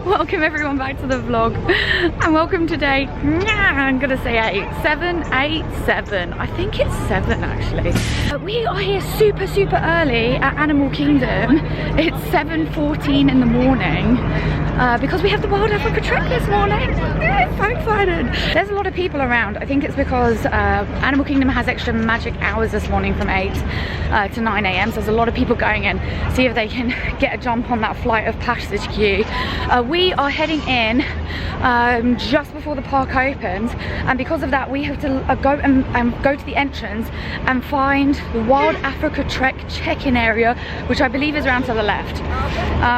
Welcome everyone back to the vlog, and welcome to day, I'm gonna say 8, 7, 8, 7. I think it's 7 actually. We are here super early at Animal Kingdom. It's 7:14 in the morning because we have the Wild Africa trek this morning. I'm so excited. There's a lot of people around. I think it's because Animal Kingdom has extra magic hours this morning from 8 to 9 a.m. So there's a lot of people going in, see if they can get a jump on that flight of passage queue. We are heading in just before the park opens, and because of that we have to go to the entrance and find the Wild Africa Trek check-in area, which I believe is around to the left.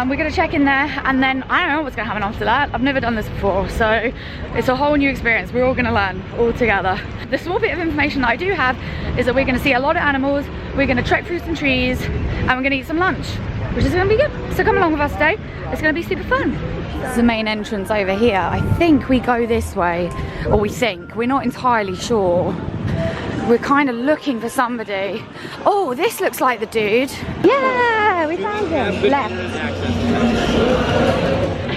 We're going to check in there, and then I don't know what's going to happen after that. I've never done this before, so it's a whole new experience. We're all going to learn all together. The small bit of information that I do have is that we're going to see a lot of animals, we're going to trek through some trees, and we're going to eat some lunch, which is going to be good. So come along with us today. It's going to be super fun. This is the main entrance over here. I think we go this way, or we think. We're not entirely sure. We're kind of looking for somebody. Oh, this looks like the dude. Yeah, we found him. Left.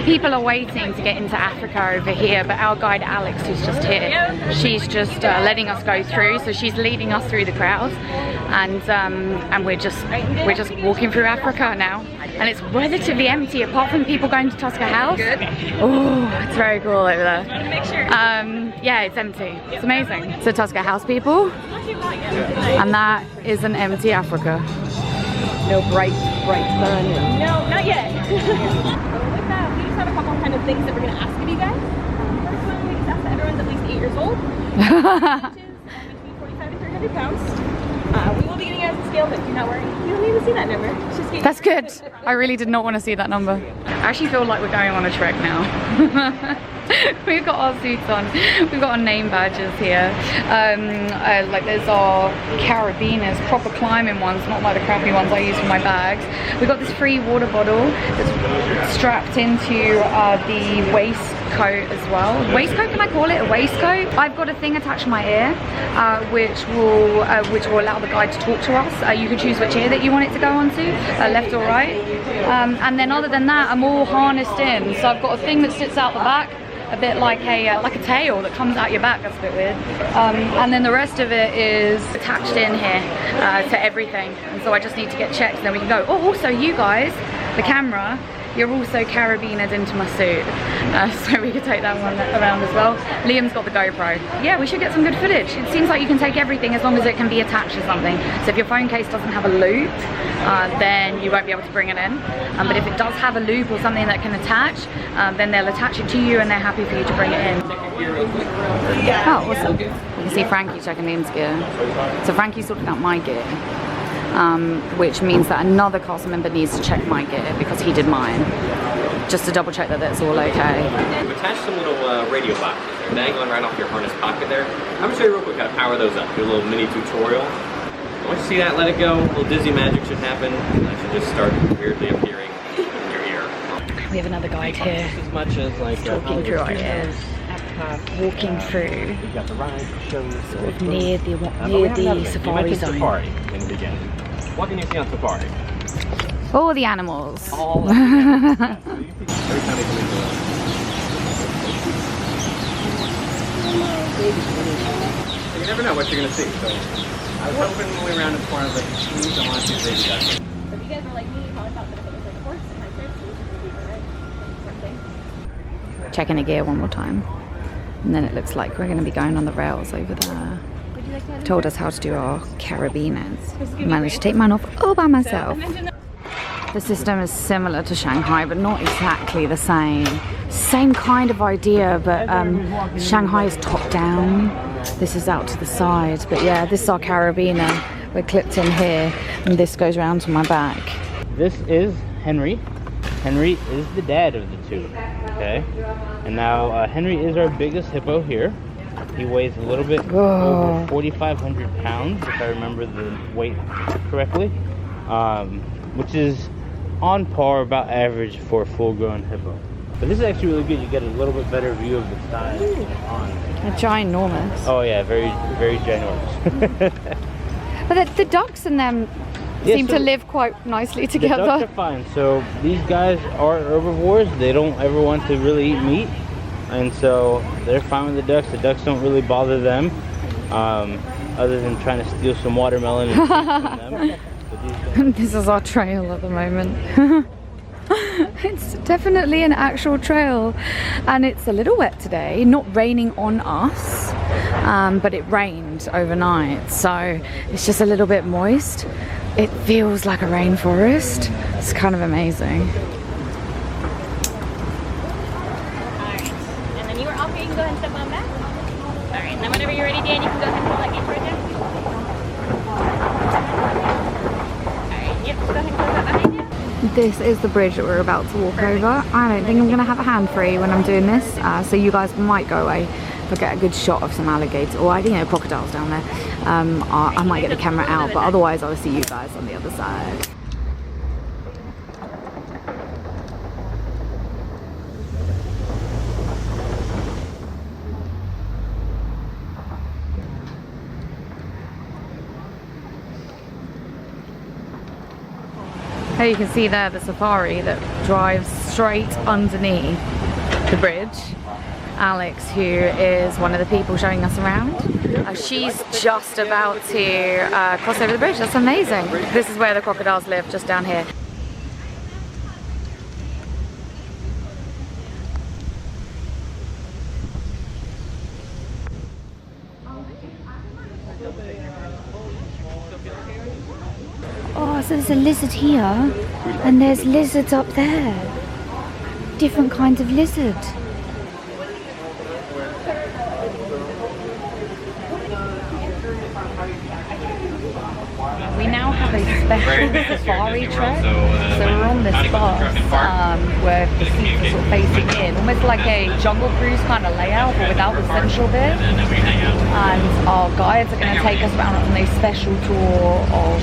People are waiting to get into Africa over here, but our guide Alex, who's just here, she's just letting us go through. So she's leading us through the crowd, and we're just walking through Africa now. And it's relatively empty, apart from people going to Tusker House. Oh, it's very cool over there. Yeah, it's empty. It's amazing. So Tusker House people, and that is an empty Africa. No bright sun. No, not yet. With that, we just have a couple kind of things that we're going to ask of you guys. First one, we just ask that everyone's at least 8 years old. Between 45 and 300 pounds. We will be getting out the scale, but if you're not worried, you don't need to see that number. Just That's good. I really did not want to see that number. I actually feel like we're going on a trek now. We've got our suits on, we've got our name badges here. Like there's our carabiners, proper climbing ones, not like the crappy ones I use for my bags. We've got this free water bottle that's strapped into the waistcoat as well. Waistcoat, can I call it a waistcoat? I've got a thing attached to my ear, which will allow the guide to talk to us. You can choose which ear that you want it to go onto, left or right. And then other than that, I'm all harnessed in. So I've got a thing that sits out the back, a bit like a tail that comes out your back. That's a bit weird. And then the rest of it is attached in here to everything, and so I just need to get checked and then we can go. Oh, also you guys, the camera, you're also carabined into my suit, so we could take that one around as well. Liam's got the GoPro. Yeah, we should get some good footage. It seems like you can take everything as long as it can be attached to something. So if your phone case doesn't have a loop, then you won't be able to bring it in. But if it does have a loop or something that can attach, then they'll attach it to you and they're happy for you to bring it in. Oh, awesome. You can see Frankie checking Liam's gear. So Frankie's sorting out my gear. Which means that another cast member needs to check my gear because he did mine, just to double check that that's all okay. We've attached some little radio boxes. They're dangling right off your harness pocket there. I'm gonna show you real quick how to power those up. Do a little mini tutorial. Once you see that, let it go. A little dizzy magic should happen. That should just start weirdly appearing in your ear. We have another guide here. Just as much as like talking through our ears. Walking through sort of near the safari zone. Safari in the beginning. What can you see on safari? All the animals. All of them. Yeah, so you can, every time they come into so you never know what you're going to see. So I was hoping when we were around as far as like trees, I want to see baby ducks. So if you guys were like me, you probably thought that if it was like a horse and my trips, it would be right. Checking the gear one more time. And then it looks like we're going to be going on the rails over there. Told us how to do our carabiners. Managed to take mine off all by myself. The system is similar to Shanghai, but not exactly the same. Same kind of idea, but Shanghai is top down. This is out to the side. But yeah, this is our carabiner. We're clipped in here, and this goes around to my back. This is Henry. Henry is the dad of the two, okay? And now Henry is our biggest hippo here. He weighs a little bit over 4,500 pounds, if I remember the weight correctly, which is on par, about average for a full-grown hippo. But this is actually really good. You get a little bit better view of the size on. They're ginormous. Oh yeah, very, very ginormous. But the ducks and them seem to live quite nicely together. The ducks are fine. So these guys are herbivores. They don't ever want to really eat meat, and so they're fine with the ducks. The ducks don't really bother them, other than trying to steal some watermelon and from them. This is our trail at the moment. It's definitely an actual trail, and it's a little wet today. Not raining on us, but it rained overnight, so it's just a little bit moist. It feels like a rainforest. It's kind of amazing. Alright, and then you are off here, you can go ahead and step on back. Alright, and then whenever you're ready, Dan, you can go ahead and pull that gate right there. Alright, yep, just go ahead and close that behind you. This is the bridge that we're about to walk over. I don't think I'm going to have a hand free when I'm doing this, so you guys might go away if I get a good shot of some alligators, or crocodiles down there. I might get the camera out, but otherwise I'll see you guys on the other side. Here you can see there the safari that drives straight underneath the bridge. Alex, who is one of the people showing us around, she's just about to cross over the bridge. That's amazing. This is where the crocodiles live, just down here. Oh, so there's a lizard here, and there's lizards up there. Different kinds of lizard. We now have a special safari trek, so we're on this bus where the seats are sort of facing in, almost like a jungle cruise kind of layout, but without the central bit. And our guides are going to take us around on a special tour of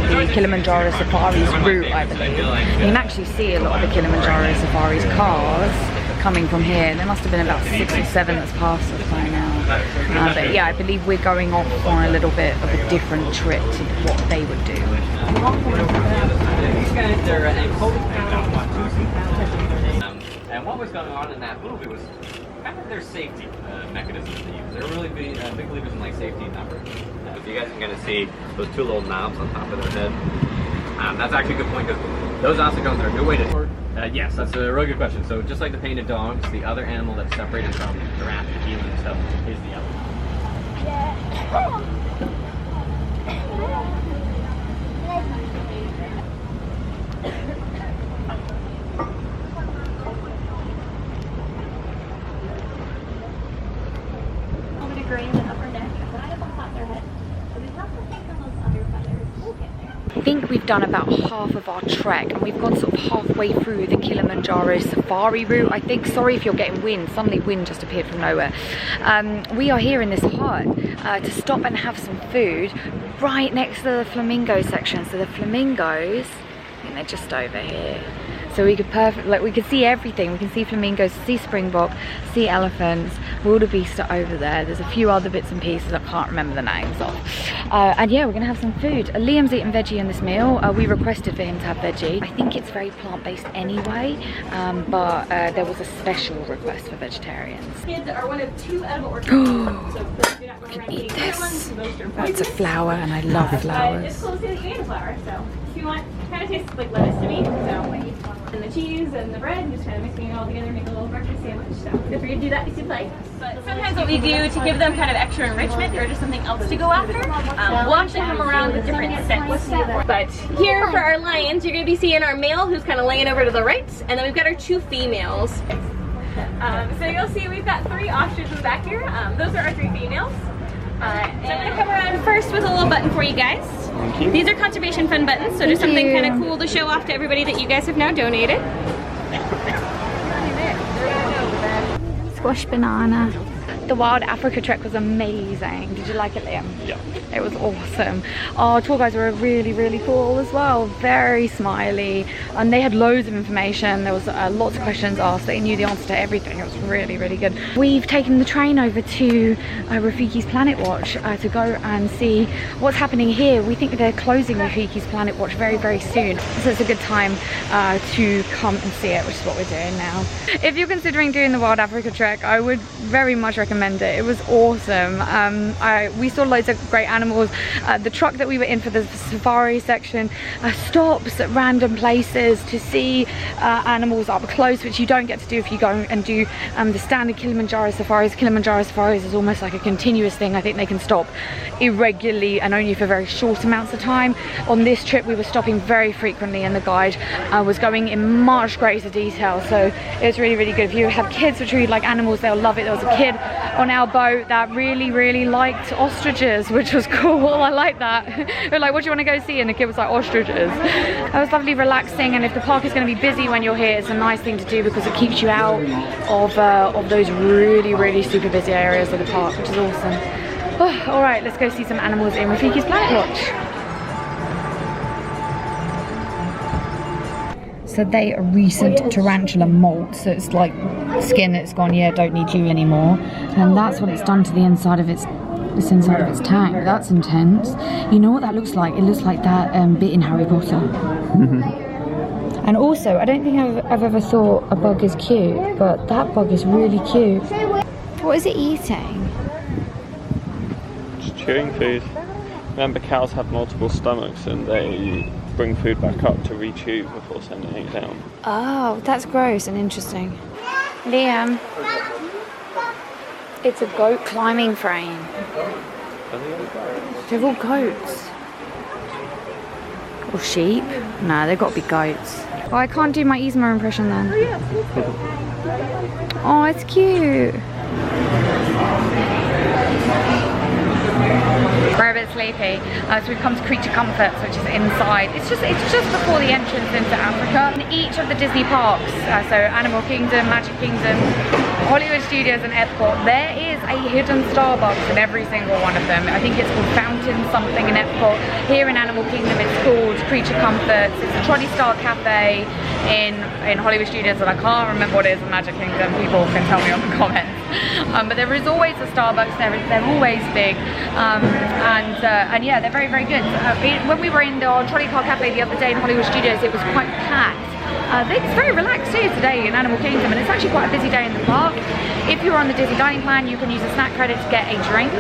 the Kilimanjaro Safari's route, I believe. You can actually see a lot of the Kilimanjaro Safari's cars coming from here. There must have been about 6 or 7 that's passed us by now. But yeah, I believe we're going off on a little bit of a different trip to what they would do. These guys are and what was going on in that movie was kind of their safety mechanisms they use. They're really big believers in like safety numbers. If you guys can kind of see those 2 little knobs on top of their head, that's actually a good point because those ossicones are a good way to. Yes, that's a really good question. So just like the painted dogs, the other animal that's separated from the giraffe, the human and stuff, is the elephant. A little bit of gray in the upper neck, right up on top of their head. So we have to think on those under feathers. We'll get there. I think we've done about half of our trek, and we've gone sort of halfway through the Kilimanjaro Safari route, I think. Sorry if you're getting wind, suddenly wind just appeared from nowhere. We are here in this hut to stop and have some food right next to the flamingo section. So the flamingos, I think they're just over here. So we could we could see everything. We can see flamingos, see springbok, see elephants, wildebeest are over there. There's a few other bits and pieces I can't remember the names of. And yeah, we're gonna have some food. Liam's eating veggie in this meal. We requested for him to have veggie. I think it's very plant-based anyway, but there was a special request for vegetarians. Kids are one of 2 edible organisms. So do not I go can around eat eating other ones. this. Most are That's a poisonous. flower, and I love It's flowers. close to the tomato flower, so if you want, it kind of tastes like lettuce to me. So and the cheese and the bread, just kind of mixing it all together, make a little breakfast sandwich. So feel free to do that if you'd like. But sometimes what we do to give them kind of extra enrichment or just something else to go after, we'll actually come around with different scents. But here for our lions, you're going to be seeing our male who's kind of laying over to the right, and then we've got our 2 females. So you'll see we've got 3 ostriches back here. Those are our 3 females. So I'm going to come around first with a little button for you guys. These are conservation fund buttons, so just something kind of cool to show off to everybody that you guys have now donated. Squash banana. The Wild Africa trek was amazing. Did you like it, Liam? Yeah. It was awesome. Our tour guides were really, really cool as well. Very smiley. And they had loads of information. There was lots of questions asked. They knew the answer to everything. It was really, really good. We've taken the train over to Rafiki's Planet Watch to go and see what's happening here. We think they're closing Rafiki's Planet Watch very, very soon. So it's a good time to come and see it, which is what we're doing now. If you're considering doing the Wild Africa trek, I would very much recommend it. It was awesome. We saw loads of great animals. The truck that we were in for the safari section stops at random places to see animals up close, which you don't get to do if you go and do the standard Kilimanjaro safaris. Kilimanjaro safaris is almost like a continuous thing. I think they can stop irregularly and only for very short amounts of time. On this trip we were stopping very frequently, and the guide was going in much greater detail, so it was really, really good. If you have kids which really like animals, they'll love it. There was a kid on our boat that really, really liked ostriches, which was cool. I like that. We're like, what do you want to go see? And the kid was like, ostriches. It was lovely, relaxing, and if the park is going to be busy when you're here, it's a nice thing to do because it keeps you out of those really, really super busy areas of the park, which is awesome. Oh, all right, let's go see some animals in Rafiki's Planet Watch. So they are recent tarantula molt, so it's like skin that's gone, yeah, don't need you anymore. And that's what it's done to the inside of its inside of its tank. That's intense. You know what that looks like? It looks like that bit in Harry Potter. And also, I don't think I've ever thought a bug is cute, but that bug is really cute. What is it eating? It's chewing food. Remember, cows have multiple stomachs and they bring food back up to re-chew before sending it down. Oh, that's gross and interesting. Liam, it's a goat climbing frame. They're all goats. Or sheep? No, they've got to be goats. Oh, I can't do my Yzma impression then. Oh, it's cute. We're a bit sleepy, so we've come to Creature Comforts, which is inside. It's just before the entrance into Africa. In each of the Disney parks, so Animal Kingdom, Magic Kingdom, Hollywood Studios and Epcot, there is a hidden Starbucks in every single one of them. I think it's called Fountain something in Epcot. Here in Animal Kingdom it's called Creature Comforts. It's a Trolley Star Cafe in Hollywood Studios, and I can't remember what it is in Magic Kingdom. People can tell me in the comments. But there is always a Starbucks there. They're always big. And yeah, they're very, very good. When we were in the Trolley Car Cafe the other day in Hollywood Studios, it was quite packed. It's very relaxed here today in Animal Kingdom, and it's actually quite a busy day in the park. If you're on the Disney dining plan, you can use a snack credit to get a drink.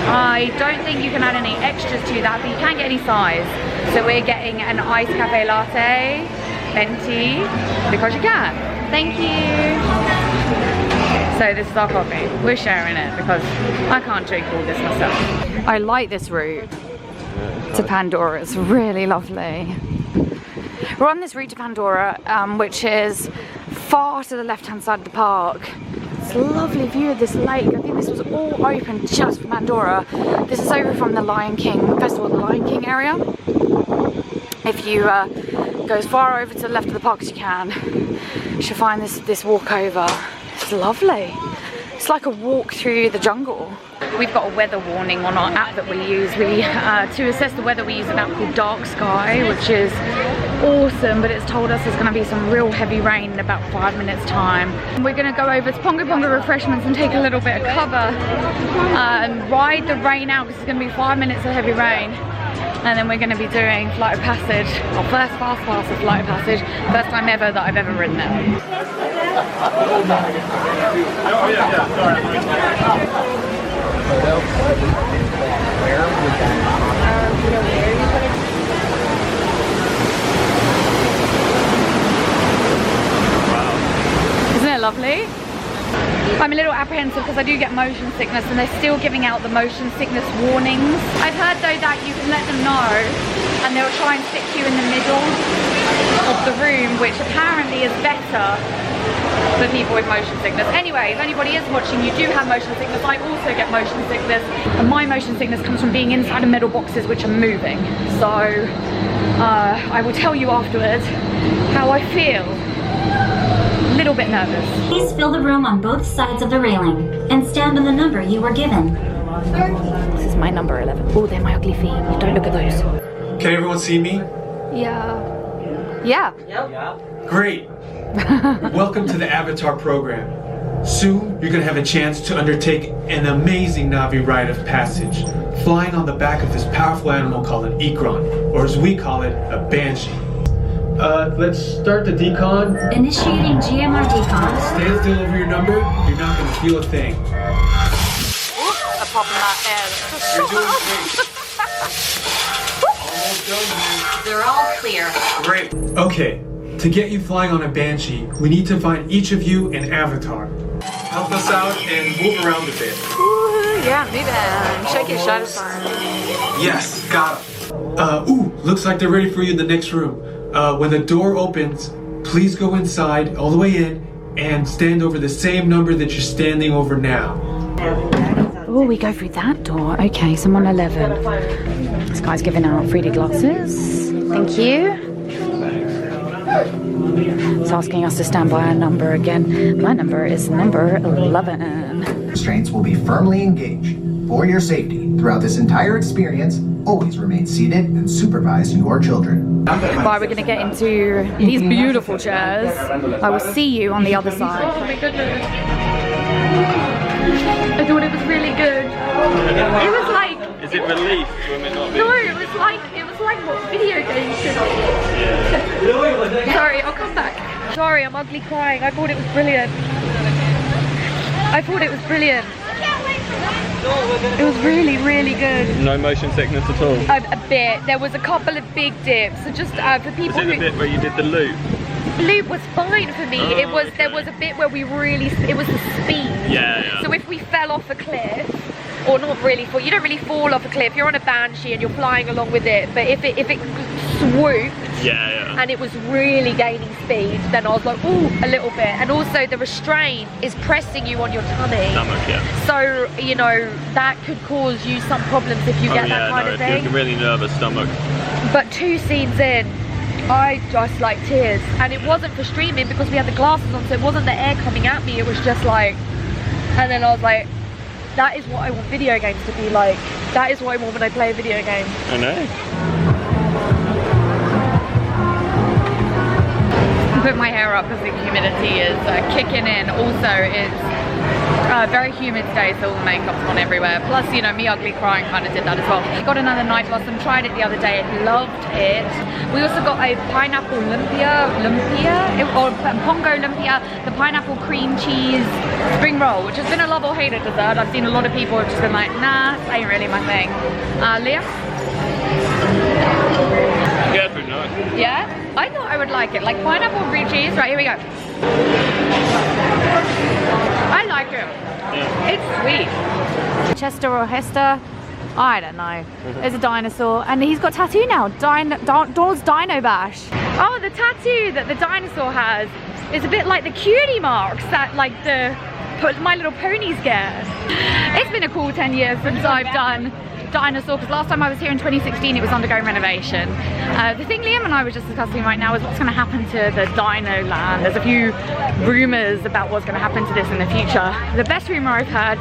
I don't think you can add any extras to that, but you can get any size. So we're getting an iced cafe latte, venti, because you can. Thank you. So this is our coffee. We're sharing it because I can't drink all this myself. I like this route to Pandora. It's really lovely. We're on this route to Pandora, which is far to the left-hand side of the park. It's a lovely view of this lake. I think this was all open just for Pandora. This is over from the Lion King Festival, the Lion King area. If you go as far over to the left of the park as you can, you should find this walkover. It's lovely. It's like a walk through the jungle. We've got a weather warning on our app that we use. To assess the weather, we use an app called Dark Sky, which is awesome, but it's told us there's going to be some real heavy rain in about 5 minutes time. We're going to go over to Pongo Pongo Refreshments and take a little bit of cover and ride the rain out, because it's going to be 5 minutes of heavy rain. And then we're going to be doing Flight of Passage, our first fast pass of Flight of Passage, first time ever that I've ever ridden it. Isn't it lovely? I'm a little apprehensive because I do get motion sickness, and they're still giving out the motion sickness warnings. I've heard though that you can let them know and they'll try and stick you in the middle of the room, which apparently is better for people with motion sickness. Anyway, if anybody is watching, you do have motion sickness. I also get motion sickness, and my motion sickness comes from being inside of metal boxes which are moving. So I will tell you afterwards how I feel. little bit nervous. Please fill the room on both sides of the railing and stand on the number you were given. This is my number 11. Oh, they're my ugly feet. Don't look at those. Can everyone see me? Yeah. Yeah. Great. Welcome to the Avatar program. Soon, you're gonna have a chance to undertake an amazing Navi rite of passage, flying on the back of this powerful animal called an Ikron, or as we call it, a Banshee. Let's start the decon. Initiating GMR decon. Stand still over your number. You're not gonna feel a thing. I'm popping my head. You're doing great. Almost done here. They're all clear. Great. Okay, to get you flying on a Banshee, we need to find each of you an avatar. Help us out and move around a bit. Ooh, yeah, move it. Shake it, shut it. Yes, got it. Looks like they're ready for you in the next room. When the door opens, please go inside, all the way in, and stand over the same number that you're standing over now. Oh, we go through that door. Okay, so I'm on 11. This guy's giving out 3D glasses. Thank you. It's asking us to stand by our number again. My number is number 11. Restraints will be firmly engaged. For your safety, throughout this entire experience, always remain seated and supervise your children. Right, we're going to get into these beautiful chairs. I will see you on the other side. Oh my goodness. I thought it was really good. It was like... Is it relief from it not being? No, it was like what video games should be. Sorry, I'll come back. Sorry, I'm ugly crying. I thought it was brilliant. It was really, really good. No motion sickness at all? A bit. There was a couple of big dips. So just for people Was it the bit where you did the loop? Loop was fine for me. Oh, it was okay. There was a bit where we really, it was the speed. Yeah. So if we fell off a cliff, or not really fall, you don't really fall off a cliff. You're on a Banshee and you're flying along with it. But if it swooped, and it was really gaining speed, then I was like, ooh, a little bit. And also the restraint is pressing you on your tummy. Stomach, yeah. So, you know, that could cause you some problems if you get that kind of If thing. you're really nervous stomach. But 2 scenes in, I just like tears. And it wasn't for streaming because we had the glasses on, so it wasn't the air coming at me, it was just like, and then I was like, that is what I want video games to be like. That is what I want when I play a video game. I know. Put my hair up because the humidity is kicking in. Also, it's very humid today, so all the makeup's on everywhere. Plus, you know, me ugly crying kind of did that as well. Got another night blossom, tried it the other day, loved it. We also got a pineapple or Pongo Lumpia, the pineapple cream cheese spring roll, which has been a love or hate a dessert. I've seen a lot of people have just been like, nah, this ain't really my thing. Leah? Yeah, pretty nice. Yeah? I thought I would like it. Like pineapple cream cheese. Right, here we go. I like it. Yeah. It's sweet. Chester or Hester? I don't know. There's a dinosaur and he's got a tattoo now. Donald's Dino Bash. Oh, the tattoo that the dinosaur has is a bit like the cutie marks that like the My Little Ponies get. It's been a cool 10 years since I've done Dinosaur, because last time I was here in 2016 it was undergoing renovation. The thing Liam and I were just discussing right now is what's going to happen to the Dino Land. There's a few rumours about what's going to happen to this in the future. The best rumour I've heard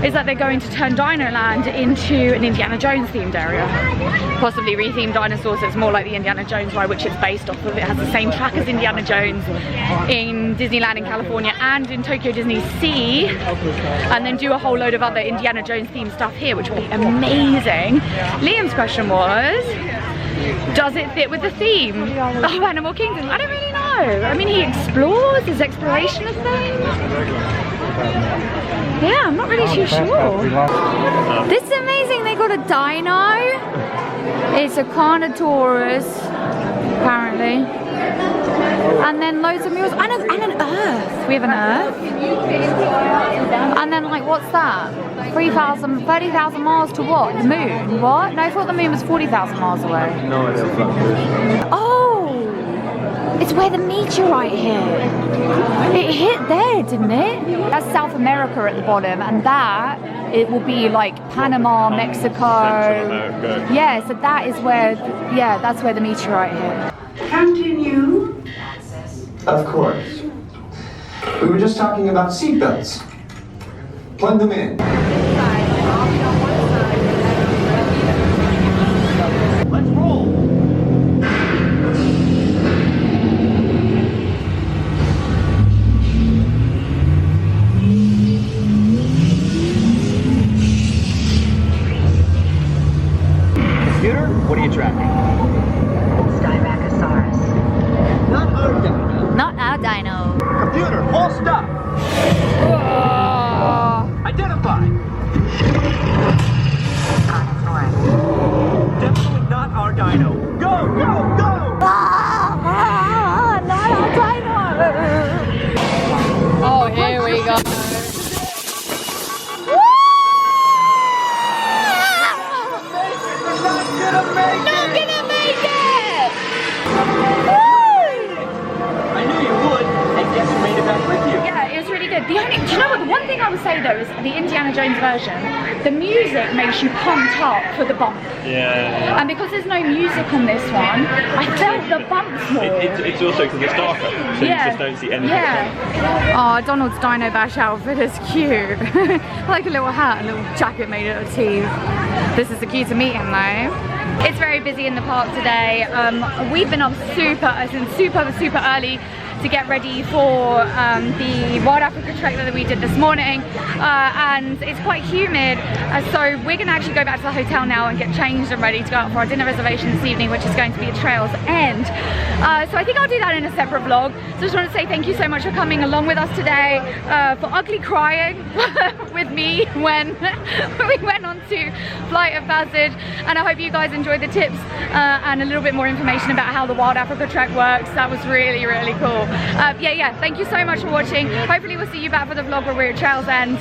is that they're going to turn Dino Land into an Indiana Jones themed area. Possibly retheme dinosaurs so it's more like the Indiana Jones ride, which it's based off of. It has the same track as Indiana Jones in Disneyland in California and in Tokyo Disney Sea, and then do a whole load of other Indiana Jones themed stuff here, which will be amazing. Liam's question was, does it fit with the theme of Animal Kingdom? I don't really know. I mean, he explores, his exploration of things. Yeah, I'm not really too sure. This is amazing, they got a dino. It's a Carnotaurus, apparently. And then loads of mules, and an Earth. We have an Earth. And then like, what's that? 30,000 miles to what? The moon? What? No, I thought the moon was 40,000 miles away. No idea what that is. Oh! It's where the meteorite hit. It hit there, didn't it? That's South America at the bottom, and that, it will be like Panama, Mexico. Central America. Yeah, so that is where, yeah, that's where the meteorite hit. Continue. Of course. We were just talking about seatbelts. Plug them in. Let's roll! Computer, what are you tracking? Not our dino. Not our dino. Computer, full stop! Identify! Definitely not our dino. Go, go, go! Not our dino. Oh, here we go. Not gonna make it! I knew you would, and guess who made it back with you? Yeah, it was really good. Do you know what? The one thing I would say though is the Indiana Jones version, the music makes you pumped up for the bump. Yeah. And because there's no music on this one, I felt the bumps more. It's also because it's darker, so you just don't see anything. Yeah. Oh, Donald's Dino Bash outfit is cute. Like a little hat, a little jacket made out of teeth. This is the key to meet him though. It's very busy in the park today. We've been up super early to get ready for the Wild Africa trek that we did this morning, and it's quite humid, so we're gonna actually go back to the hotel now and get changed and ready to go out for our dinner reservation this evening, which is going to be at Trails End. So I think I'll do that in a separate vlog. So I just want to say thank you so much for coming along with us today, for ugly crying with me when we went on to Flight of Passage, and I hope you guys enjoyed the tips and a little bit more information about how the Wild Africa trek works. That was really cool. Yeah, thank you so much for watching. Hopefully we'll see you back for the vlog where we're at Trails End.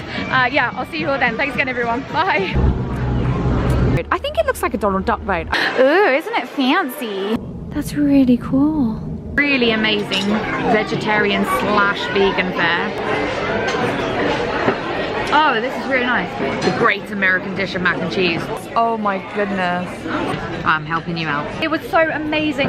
Yeah, I'll see you all then. Thanks again, everyone. Bye. I think it looks like a Donald Duck boat. Ooh, isn't it fancy? That's really cool. Really amazing vegetarian / vegan fare. Oh, this is really nice. The great American dish of mac and cheese. Oh my goodness. I'm helping you out. It was so amazing.